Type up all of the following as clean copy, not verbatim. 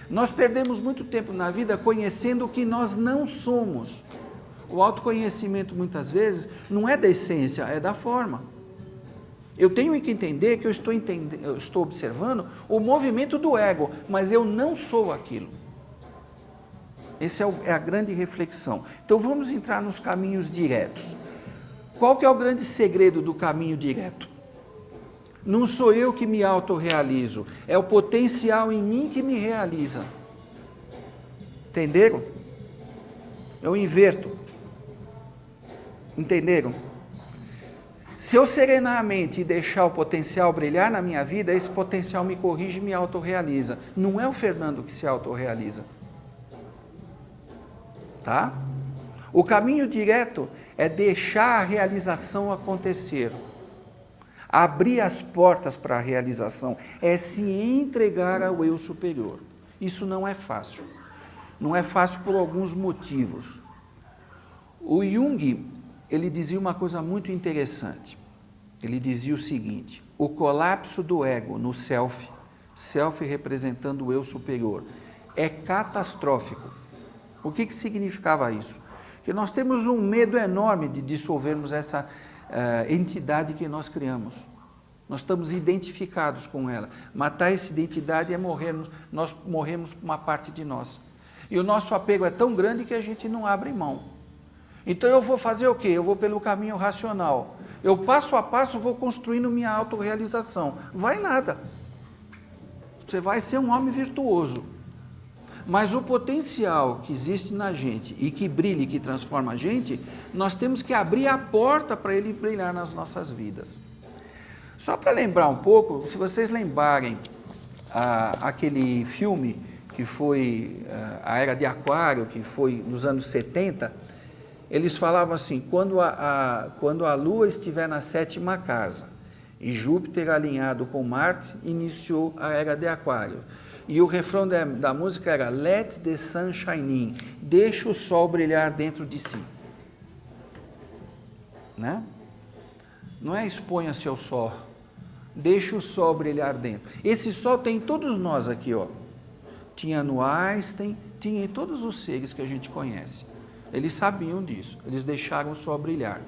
Nós perdemos muito tempo na vida conhecendo o que nós não somos. O autoconhecimento, muitas vezes, não é da essência, é da forma. Eu tenho que entender que eu estou observando o movimento do ego, mas eu não sou aquilo. Essa é a grande reflexão. Então vamos entrar nos caminhos diretos. Qual que é o grande segredo do caminho direto? Não sou eu que me autorrealizo, é o potencial em mim que me realiza. Entenderam? Eu inverto. Entenderam? Se eu serenar a mente e deixar o potencial brilhar na minha vida, esse potencial me corrige e me autorrealiza. Não é o Fernando que se autorrealiza. Tá? O caminho direto é deixar a realização acontecer. Abrir as portas para a realização é se entregar ao eu superior. Isso não é fácil. Não é fácil por alguns motivos. O Jung, ele dizia uma coisa muito interessante. Ele dizia o seguinte: o colapso do ego no self representando o eu superior, é catastrófico. O que significava isso? Que nós temos um medo enorme de dissolvermos essa entidade que nós criamos. Nós estamos identificados com ela. Matar essa identidade é morrermos, nós morremos por uma parte de nós. E o nosso apego é tão grande que a gente não abre mão. Então eu vou fazer o quê? Eu vou pelo caminho racional. Eu passo a passo vou construindo minha autorrealização. Vai nada. Você vai ser um homem virtuoso. Mas o potencial que existe na gente e que brilha e que transforma a gente, nós temos que abrir a porta para ele brilhar nas nossas vidas. Só para lembrar um pouco, se vocês lembrarem aquele filme que foi a Era de Aquário, que foi nos anos 70, eles falavam assim, quando a Lua estiver na 7ª casa e Júpiter alinhado com Marte, iniciou a Era de Aquário. E o refrão da música era Let the sun shine in, deixa o sol brilhar dentro de si. Né? Não é exponha-se ao sol, deixa o sol brilhar dentro. Esse sol tem em todos nós aqui, ó. Tinha no Einstein, tinha em todos os seres que a gente conhece. Eles sabiam disso, eles deixaram o sol brilhar.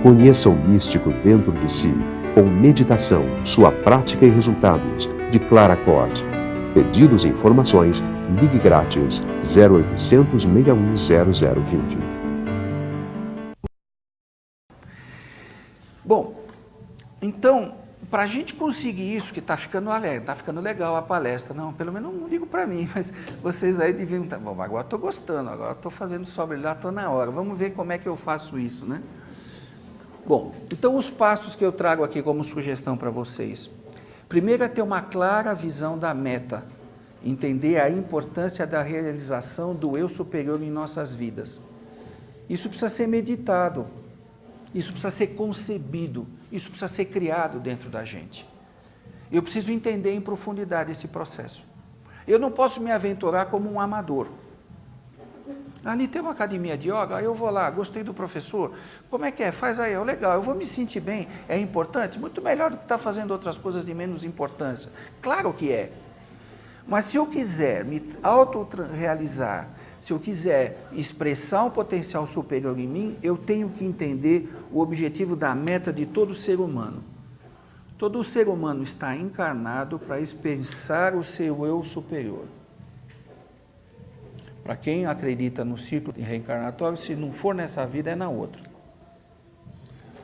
Conheça o místico dentro de si, com meditação, sua prática e resultados, de Clara Cort. Pedidos e informações, ligue grátis 0800 61 0020. Bom, então, para a gente conseguir isso, que está ficando alegre, está ficando legal a palestra, não, pelo menos não digo para mim, mas vocês aí deviam estar, bom, agora estou gostando, agora estou fazendo só brilhar, estou na hora, vamos ver como é que eu faço isso, né? Bom, então os passos que eu trago aqui como sugestão para vocês. Primeiro é ter uma clara visão da meta, entender a importância da realização do eu superior em nossas vidas. Isso precisa ser meditado, isso precisa ser concebido, isso precisa ser criado dentro da gente. Eu preciso entender em profundidade esse processo. Eu não posso me aventurar como um amador. Ali tem uma academia de yoga, aí eu vou lá, gostei do professor, como é que é? Faz aí, legal, eu vou me sentir bem, é importante? Muito melhor do que estar fazendo outras coisas de menos importância. Claro que é. Mas se eu quiser me autorrealizar, se eu quiser expressar um potencial superior em mim, eu tenho que entender o objetivo da meta de todo ser humano. Todo ser humano está encarnado para expressar o seu eu superior. Para quem acredita no ciclo reencarnatório, se não for nessa vida, é na outra.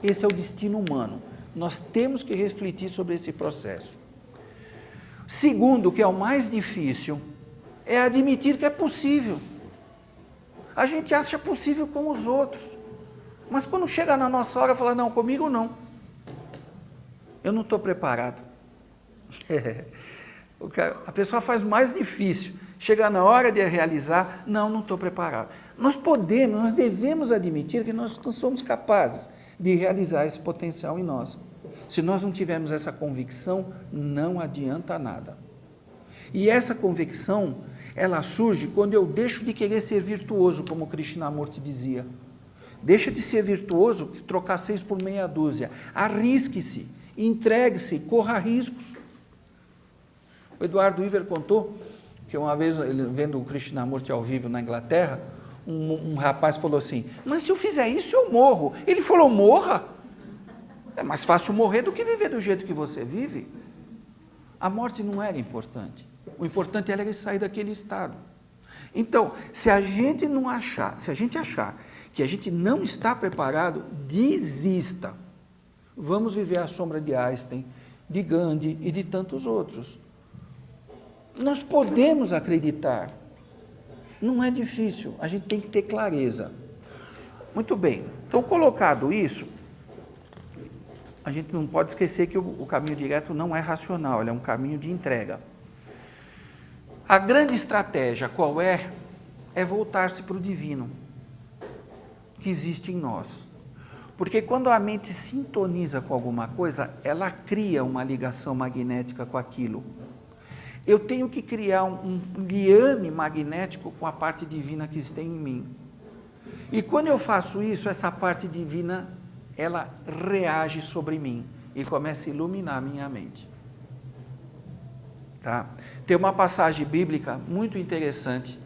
Esse é o destino humano. Nós temos que refletir sobre esse processo. Segundo, que é o mais difícil, é admitir que é possível. A gente acha possível com os outros. Mas quando chega na nossa hora, fala, não, comigo não. Eu não estou preparado. A pessoa faz mais difícil. Chega na hora de realizar, não estou preparado. Nós devemos admitir que nós não somos capazes de realizar esse potencial em nós. Se nós não tivermos essa convicção, não adianta nada. E essa convicção, ela surge quando eu deixo de querer ser virtuoso, como Krishnamurti dizia. Deixa de ser virtuoso, trocar 6 por meia dúzia. Arrisque-se, entregue-se, corra riscos. O Eduardo Iver contou que uma vez, ele, vendo o Krishnamurti ao vivo na Inglaterra, um rapaz falou assim, mas se eu fizer isso eu morro. Ele falou, morra. É mais fácil morrer do que viver do jeito que você vive. A morte não era importante. O importante era ele sair daquele estado. Então, se a gente achar que a gente não está preparado, desista. Vamos viver à sombra de Einstein, de Gandhi e de tantos outros. Nós podemos acreditar. Não é difícil, a gente tem que ter clareza. Muito bem, então colocado isso, a gente não pode esquecer que o caminho direto não é racional, ele é um caminho de entrega. A grande estratégia qual é? É voltar-se para o divino, que existe em nós. Porque quando a mente sintoniza com alguma coisa, ela cria uma ligação magnética com aquilo. Eu tenho que criar um liame magnético com a parte divina que está em mim. E quando eu faço isso, essa parte divina, ela reage sobre mim e começa a iluminar a minha mente. Tá? Tem uma passagem bíblica muito interessante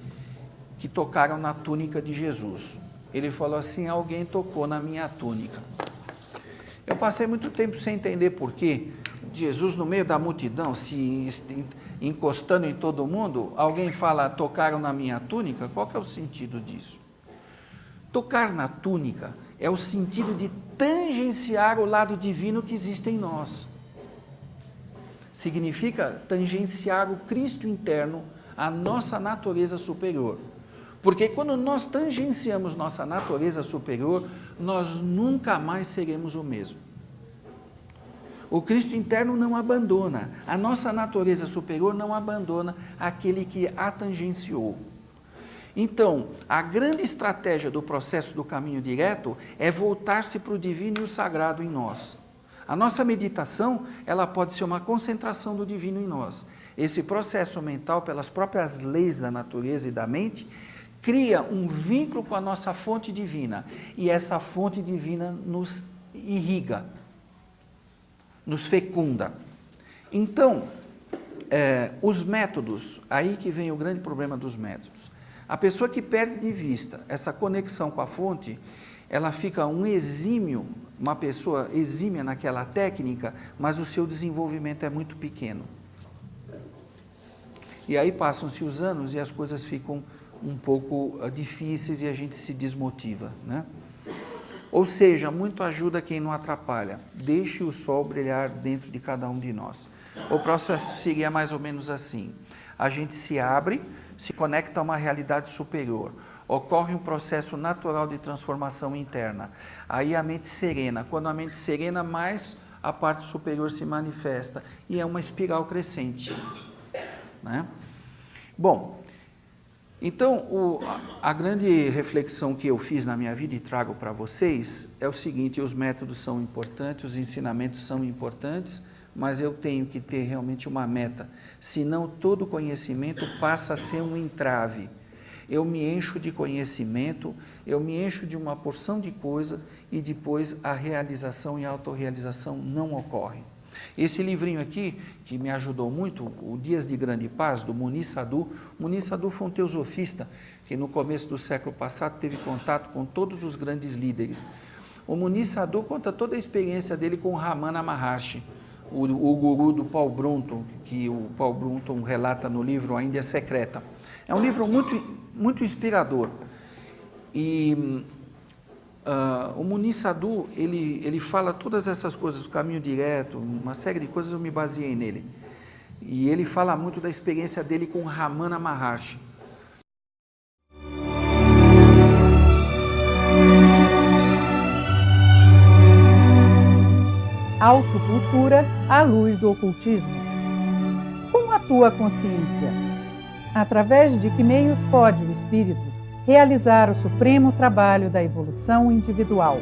que tocaram na túnica de Jesus. Ele falou assim, alguém tocou na minha túnica. Eu passei muito tempo sem entender por quê. Jesus no meio da multidão, se encostando em todo mundo, alguém fala, tocaram na minha túnica, qual que é o sentido disso? Tocar na túnica é o sentido de tangenciar o lado divino que existe em nós. Significa tangenciar o Cristo interno, a nossa natureza superior. Porque quando nós tangenciamos nossa natureza superior, nós nunca mais seremos o mesmo. O Cristo interno não abandona, a nossa natureza superior não abandona aquele que a tangenciou. Então, a grande estratégia do processo do caminho direto é voltar-se para o divino e o sagrado em nós. A nossa meditação, ela pode ser uma concentração do divino em nós. Esse processo mental, pelas próprias leis da natureza e da mente, cria um vínculo com a nossa fonte divina. E essa fonte divina nos irriga, nos fecunda. Então, os métodos, aí que vem o grande problema dos métodos. A pessoa que perde de vista essa conexão com a fonte, ela fica uma pessoa exímia naquela técnica, mas o seu desenvolvimento é muito pequeno. E aí passam-se os anos e as coisas ficam um pouco difíceis e a gente se desmotiva, né? Ou seja, muito ajuda quem não atrapalha. Deixe o sol brilhar dentro de cada um de nós. O processo seria mais ou menos assim. A gente se abre, se conecta a uma realidade superior. Ocorre um processo natural de transformação interna. Aí a mente serena. Quando a mente serena, mais a parte superior se manifesta. E é uma espiral crescente, né? Bom, então a grande reflexão que eu fiz na minha vida e trago para vocês é o seguinte, os métodos são importantes, os ensinamentos são importantes, mas eu tenho que ter realmente uma meta, senão todo conhecimento passa a ser um entrave. Eu me encho de conhecimento, eu me encho de uma porção de coisa e depois a realização e a autorrealização não ocorrem. Esse livrinho aqui, que me ajudou muito, o Dias de Grande Paz, do Muniz Sadhu. Muniz Sadhu foi um teosofista que no começo do século passado teve contato com todos os grandes líderes. O Muniz Sadhu conta toda a experiência dele com Ramana Maharshi, o guru do Paul Brunton, que o Paul Brunton relata no livro A Índia Secreta. É um livro muito inspirador. E o Muniz Sadhu, ele fala todas essas coisas, o caminho direto, uma série de coisas, eu me baseei nele. E ele fala muito da experiência dele com Ramana Maharshi. Autocultura à luz do ocultismo. Como atua a consciência? Através de que meios pode o espírito realizar o supremo trabalho da evolução individual?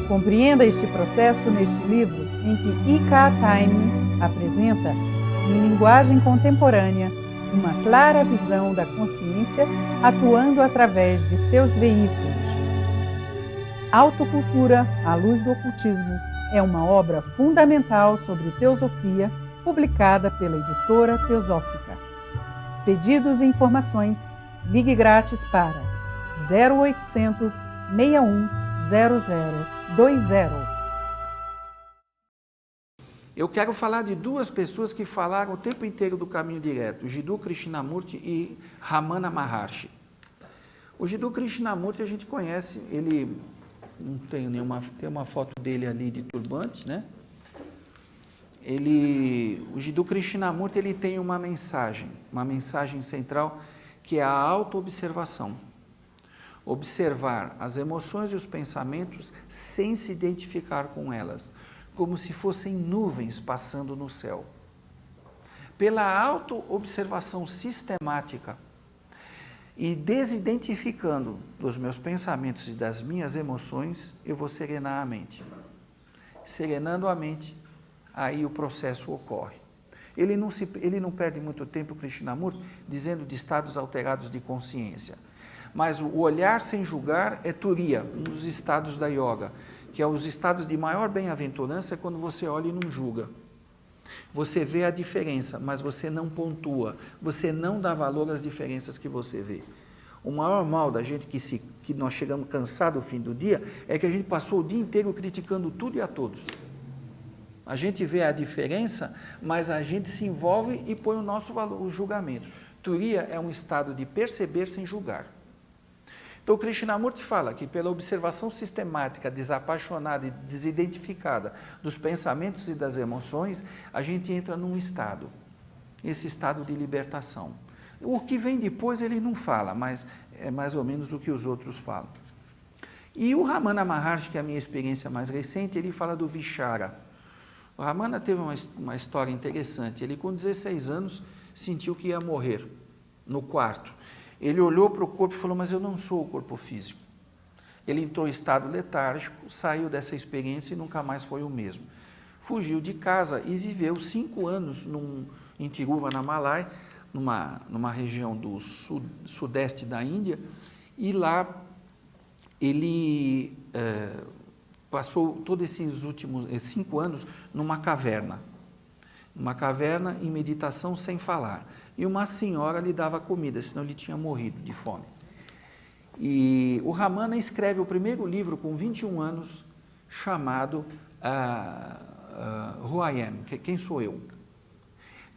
Compreenda este processo neste livro, em que I.K. Taime apresenta, em linguagem contemporânea, uma clara visão da consciência atuando através de seus veículos. Autocultura à Luz do Ocultismo é uma obra fundamental sobre teosofia, publicada pela editora Teosófica. Pedidos e informações, ligue grátis para 0800 61 0020. Eu quero falar de duas pessoas que falaram o tempo inteiro do caminho direto, Jiddu Krishnamurti e Ramana Maharshi. O Jiddu Krishnamurti a gente conhece, ele não tem tem uma foto dele ali de turbante, né? O Jiddu Krishnamurti ele tem uma mensagem central que é a autoobservação. Observar as emoções e os pensamentos sem se identificar com elas, como se fossem nuvens passando no céu. Pela autoobservação sistemática e desidentificando dos meus pensamentos e das minhas emoções, eu vou serenar a mente. Serenando a mente, aí o processo ocorre. Ele não perde muito tempo, Krishnamurti, dizendo de estados alterados de consciência. Mas o olhar sem julgar é Turiya, um dos estados da yoga, que é os estados de maior bem-aventurança, é quando você olha e não julga. Você vê a diferença, mas você não pontua, você não dá valor às diferenças que você vê. O maior mal da gente que nós chegamos cansados no fim do dia é que a gente passou o dia inteiro criticando tudo e a todos. A gente vê a diferença, mas a gente se envolve e põe o nosso valor, o julgamento. Turiya é um estado de perceber sem julgar. Então, Krishnamurti fala que pela observação sistemática, desapaixonada e desidentificada dos pensamentos e das emoções, a gente entra num estado, esse estado de libertação. O que vem depois ele não fala, mas é mais ou menos o que os outros falam. E o Ramana Maharshi, que é a minha experiência mais recente, ele fala do Vichara. O Ramana teve uma história interessante. Ele, com 16 anos, sentiu que ia morrer no quarto. Ele olhou para o corpo e falou, mas eu não sou o corpo físico. Ele entrou em estado letárgico, saiu dessa experiência e nunca mais foi o mesmo. Fugiu de casa e viveu 5 anos em Tiruva, na Malai, numa região do sudeste da Índia, e lá ele passou todos esses últimos 5 anos numa caverna em meditação sem falar. E uma senhora lhe dava comida, senão ele tinha morrido de fome. E o Ramana escreve o primeiro livro com 21 anos, chamado Who I Am, Quem Sou Eu?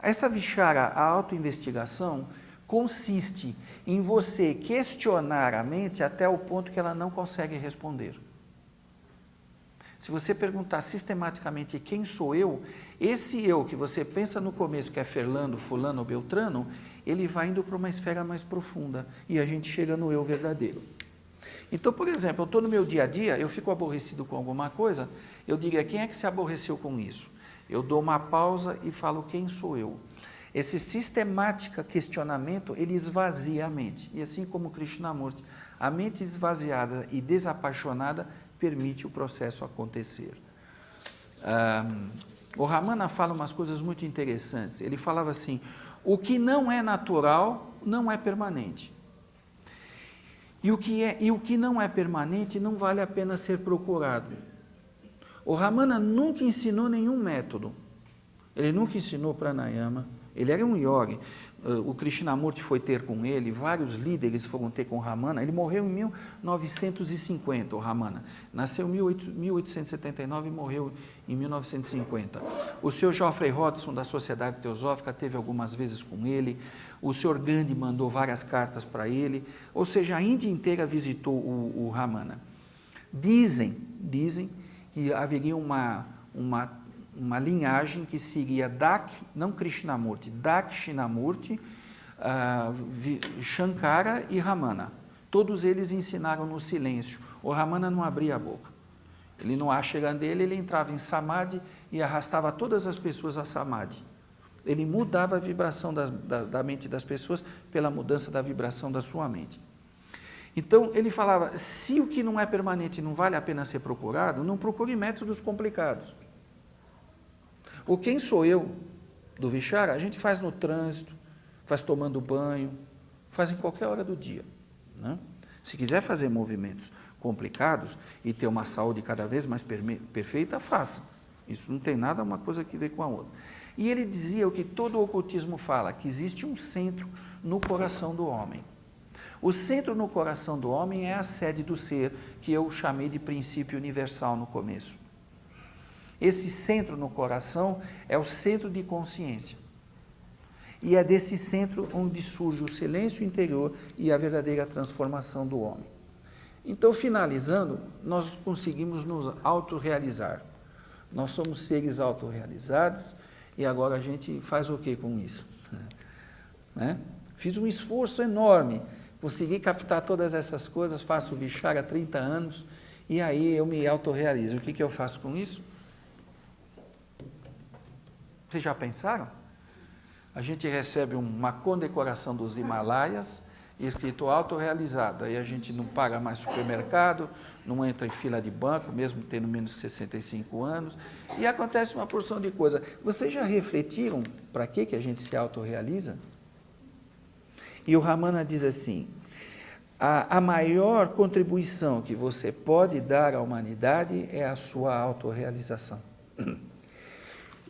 Essa Vichara, a autoinvestigação, consiste em você questionar a mente até o ponto que ela não consegue responder. Se você perguntar sistematicamente quem sou eu, esse eu que você pensa no começo que é Fernando, fulano ou Beltrano, ele vai indo para uma esfera mais profunda e a gente chega no eu verdadeiro. Então, por exemplo, eu estou no meu dia a dia, eu fico aborrecido com alguma coisa, eu diria, quem é que se aborreceu com isso? Eu dou uma pausa e falo, quem sou eu? Esse sistemático questionamento, ele esvazia a mente. E assim como Krishnamurti, a mente esvaziada e desapaixonada permite o processo acontecer. O Ramana fala umas coisas muito interessantes. Ele falava assim, o que não é natural não é permanente. E o que não é permanente não vale a pena ser procurado. O Ramana nunca ensinou nenhum método. Ele nunca ensinou pranayama. Ele era um yogi. O Krishnamurti foi ter com ele, vários líderes foram ter com o Ramana. Ele morreu em 1950, o Ramana. Nasceu em 1879 e morreu em 1950. O Sr. Geoffrey Hodgson, da Sociedade Teosófica, teve algumas vezes com ele. O Sr. Gandhi mandou várias cartas para ele. Ou seja, a Índia inteira visitou o Ramana. Dizem que haveria uma linhagem que seria não Krishnamurti, Dakshinamurti, Shankara e Ramana. Todos eles ensinaram no silêncio. O Ramana não abria a boca. Ele não chegando dele, ele entrava em samadhi e arrastava todas as pessoas a samadhi. Ele mudava a vibração da mente das pessoas pela mudança da vibração da sua mente. Então, ele falava, se o que não é permanente não vale a pena ser procurado, não procure métodos complicados. O quem sou eu do Vichara, a gente faz no trânsito, faz tomando banho, faz em qualquer hora do dia. Né? Se quiser fazer movimentos complicados e ter uma saúde cada vez mais perfeita, faça. Isso não tem nada uma coisa que ver com a outra. E ele dizia o que todo o ocultismo fala, que existe um centro no coração do homem. O centro no coração do homem é a sede do ser, que eu chamei de princípio universal no começo. Esse centro no coração é o centro de consciência. E é desse centro onde surge o silêncio interior e a verdadeira transformação do homem. Então, finalizando, nós conseguimos nos autorrealizar. Nós somos seres autorrealizados e agora a gente faz o que com isso? Né? Fiz um esforço enorme, consegui captar todas essas coisas, faço o Vichara há 30 anos e aí eu me autorrealizo. O que eu faço com isso? Vocês já pensaram? A gente recebe uma condecoração dos Himalaias, escrito autorrealizado. Aí a gente não paga mais supermercado, não entra em fila de banco, mesmo tendo menos de 65 anos, e acontece uma porção de coisa. Vocês já refletiram para que a gente se autorrealiza? E o Ramana diz assim, a maior contribuição que você pode dar à humanidade é a sua autorrealização.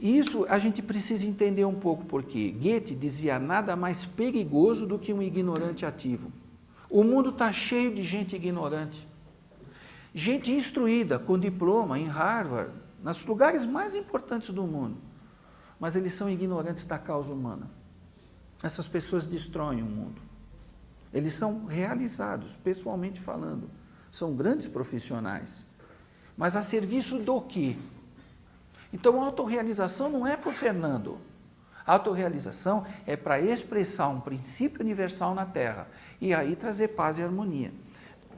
Isso a gente precisa entender um pouco, porque Goethe dizia nada mais perigoso do que um ignorante ativo. O mundo está cheio de gente ignorante, gente instruída, com diploma em Harvard, nos lugares mais importantes do mundo, mas eles são ignorantes da causa humana. Essas pessoas destroem o mundo. Eles são realizados, pessoalmente falando, são grandes profissionais, mas a serviço do quê? Então, a autorrealização não é para o Fernando. A autorrealização é para expressar um princípio universal na Terra e aí trazer paz e harmonia.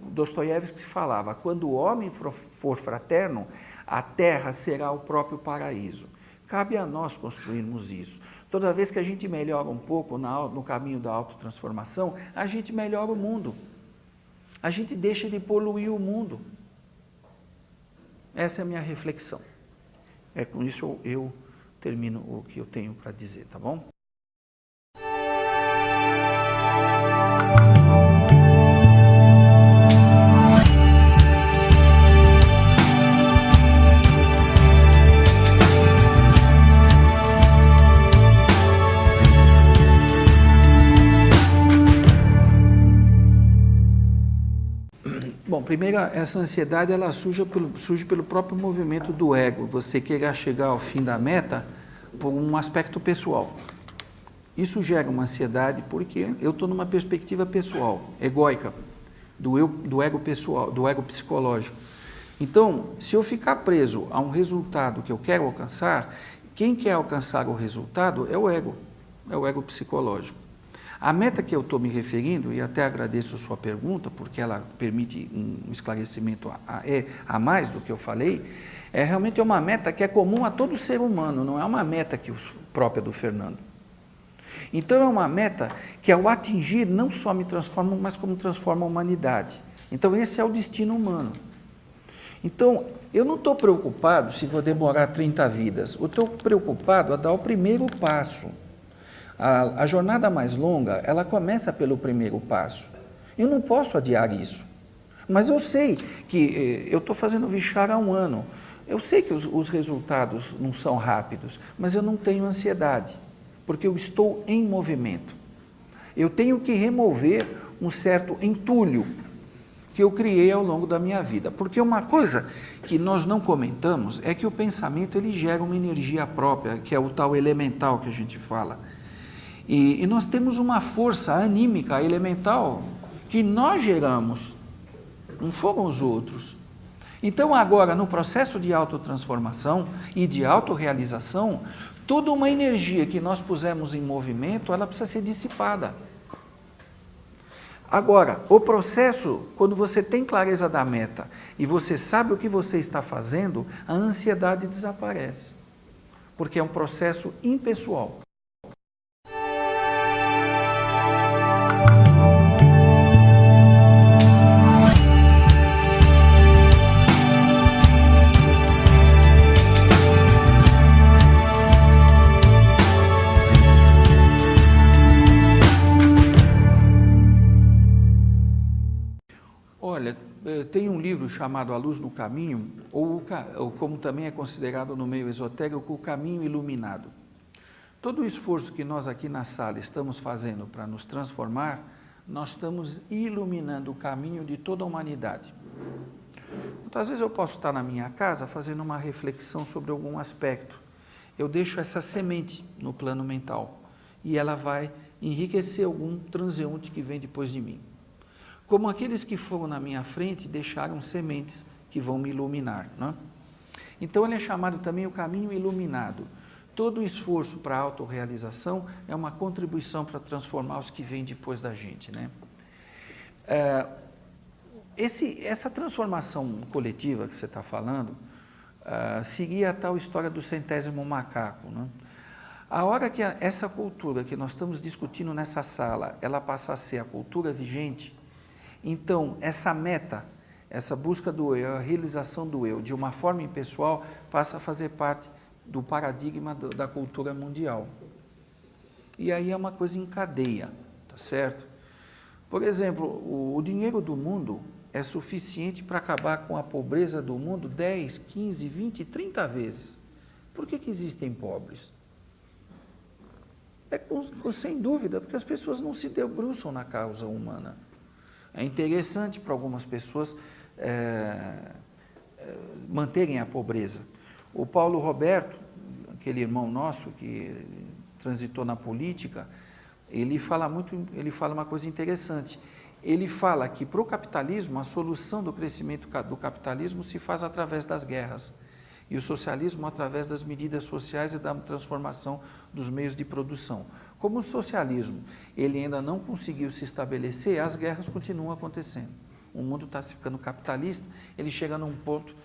Dostoiévski falava, quando o homem for fraterno, a Terra será o próprio paraíso. Cabe a nós construirmos isso. Toda vez que a gente melhora um pouco no caminho da autotransformação, a gente melhora o mundo. A gente deixa de poluir o mundo. Essa é a minha reflexão. Com isso eu termino o que eu tenho para dizer, tá bom? Bom, primeiro, essa ansiedade ela surge pelo próprio movimento do ego, você querer chegar ao fim da meta por um aspecto pessoal. Isso gera uma ansiedade porque eu estou numa perspectiva pessoal, egóica, do ego pessoal, do ego psicológico. Então, se eu ficar preso a um resultado que eu quero alcançar, quem quer alcançar o resultado é o ego psicológico. A meta que eu estou me referindo, e até agradeço a sua pergunta, porque ela permite um esclarecimento a mais do que eu falei, é realmente uma meta que é comum a todo ser humano, não é uma meta própria do Fernando. Então é uma meta que ao atingir não só me transforma, mas como transforma a humanidade. Então esse é o destino humano. Então eu não estou preocupado se vou demorar 30 vidas, eu estou preocupado a dar o primeiro passo. A jornada mais longa, ela começa pelo primeiro passo. Eu não posso adiar isso. Mas eu sei que eu estou fazendo Vichara há 1 ano. Eu sei que os resultados não são rápidos, mas eu não tenho ansiedade, porque eu estou em movimento. Eu tenho que remover um certo entulho que eu criei ao longo da minha vida. Porque uma coisa que nós não comentamos é que o pensamento ele gera uma energia própria, que é o tal elemental que a gente fala. E nós temos uma força anímica, elemental, que nós geramos, não foram os outros. Então agora, no processo de autotransformação e de autorrealização, toda uma energia que nós pusemos em movimento, ela precisa ser dissipada. Agora, o processo, quando você tem clareza da meta e você sabe o que você está fazendo, a ansiedade desaparece, porque é um processo impessoal. Olha, tem um livro chamado A Luz no Caminho, ou como também é considerado no meio esotérico, o Caminho Iluminado. Todo o esforço que nós aqui na sala estamos fazendo para nos transformar, nós estamos iluminando o caminho de toda a humanidade. Então, às vezes eu posso estar na minha casa fazendo uma reflexão sobre algum aspecto. Eu deixo essa semente no plano mental e ela vai enriquecer algum transeunte que vem depois de mim. Como aqueles que foram na minha frente deixaram sementes que vão me iluminar, né? Então ele é chamado também o caminho iluminado. Todo o esforço para a autorrealização é uma contribuição para transformar os que vêm depois da gente, né? Essa transformação coletiva que você está falando, seguia a tal história do 100º macaco, né? A hora que essa cultura que nós estamos discutindo nessa sala, ela passa a ser a cultura vigente, então essa meta, essa busca do eu, a realização do eu, de uma forma impessoal, passa a fazer parte do paradigma da cultura mundial. E aí é uma coisa em cadeia, tá certo? Por exemplo, o dinheiro do mundo é suficiente para acabar com a pobreza do mundo 10, 15, 20, 30 vezes. Por que existem pobres? Sem dúvida, porque as pessoas não se debruçam na causa humana. É interessante para algumas pessoas manterem a pobreza. O Paulo Roberto, aquele irmão nosso que transitou na política, ele fala uma coisa interessante. Ele fala que para o capitalismo, a solução do crescimento do capitalismo se faz através das guerras e o socialismo através das medidas sociais e da transformação dos meios de produção. Como o socialismo ele ainda não conseguiu se estabelecer, as guerras continuam acontecendo. O mundo está se ficando capitalista, ele chega num ponto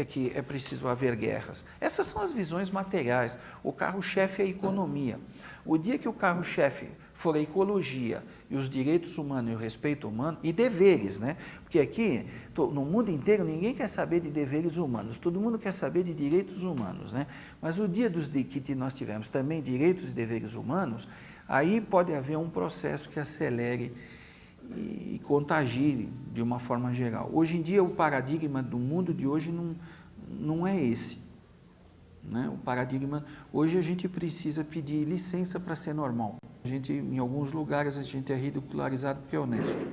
que é preciso haver guerras. Essas são as visões materiais. O carro-chefe é a economia. O dia que o carro-chefe for a ecologia e os direitos humanos e o respeito humano, e deveres, né? Porque aqui, no mundo inteiro, ninguém quer saber de deveres humanos, todo mundo quer saber de direitos humanos, né? Mas o dia que nós tivermos também direitos e deveres humanos, aí pode haver um processo que acelere e contagie de uma forma geral. Hoje em dia, o paradigma do mundo de hoje não é esse, né? O paradigma, hoje a gente precisa pedir licença para ser normal. Em alguns lugares, a gente é ridicularizado porque é honesto.